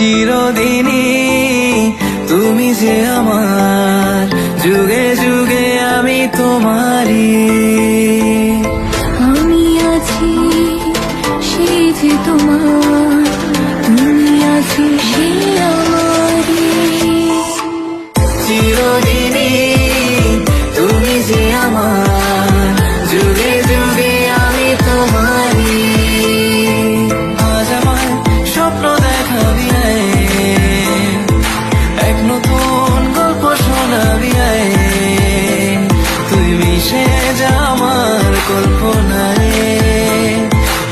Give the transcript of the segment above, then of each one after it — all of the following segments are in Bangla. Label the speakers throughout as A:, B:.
A: চিরদিনই তুমি যে আমার, যুগে যুগে আমি তোমারই।
B: আমি আছি সেই যে তোমার, তুমি আছি সেই আমারই।
A: চিরদিনই তুমি যে আমার, যুগে যুগে আমি তোমারই। আজ আমার স্বপ্ন দেখাবি আয়, এক নতুন গল্প শোনাবি আয়, তুই মিশে যা আমার কল্পনায়,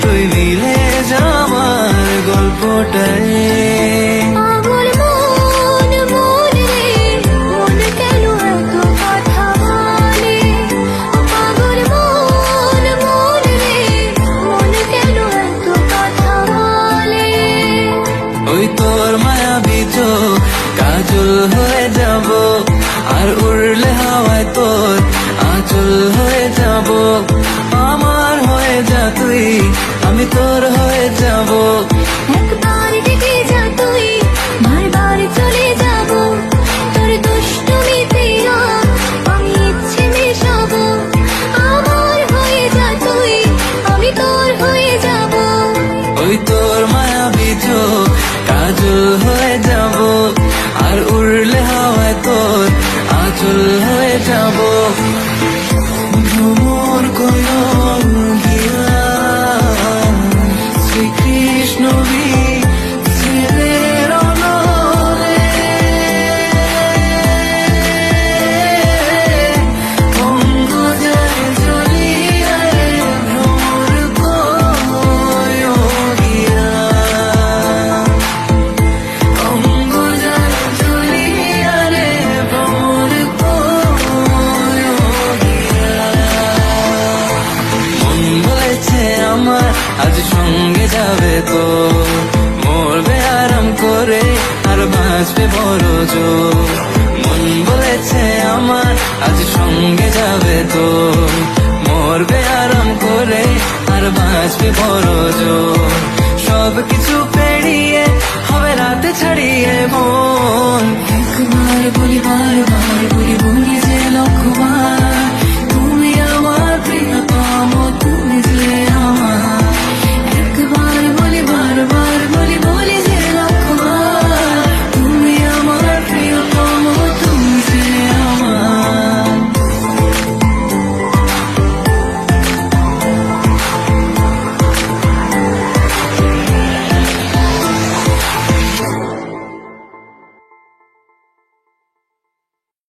A: তুই মিলে যা আমার গল্পটায়।
B: পাগল মন মন রে, মন কেন এত কথা বলে? পাগল মন মন রে, মন কেন এত কথা বলে?
A: ওই তোর মায়াবী চোখ কাজল হয়ে যাব, আর উড়লে হাওয়ায় তোর আঁচল হয়ে যাব। আমার হয়ে যা তুই, আমি তোর হয়ে যাব।
B: একবার ডেকে যা তুই, বারবার চলে যাব। তোর দুষ্টুমিতে আমি ইচ্ছে মেশাবো। আমার হয়ে যা তুই, আমি তোর হয়ে যাব।
A: ওই তোর মায়াবী চোখ কাজল হয়ে যাব, আর উড়লে হাওয়ায় তোর আঁচল হয়ে যাব। ভ্রমর কয়ন গিয়া শ্রীকৃষ্ণ ছেলের অনলে, অঙ্গ যায় জ্বলিয়া রে, ভ্রমর কয়ন গিয়া, অঙ্গ যায় জ্বলিয়া রে, ভ্রমর কয়ন গিয়া। মন বলেছে আমার আজ সঙ্গে যাবে তো, মরবে আরাম করে আর বাঁচবে বড় জোর। মন বলেছে আমার আজ সঙ্গে যাবে তো, মরবে আরাম করে আর বাঁচবে বড় জোর। সব কিছু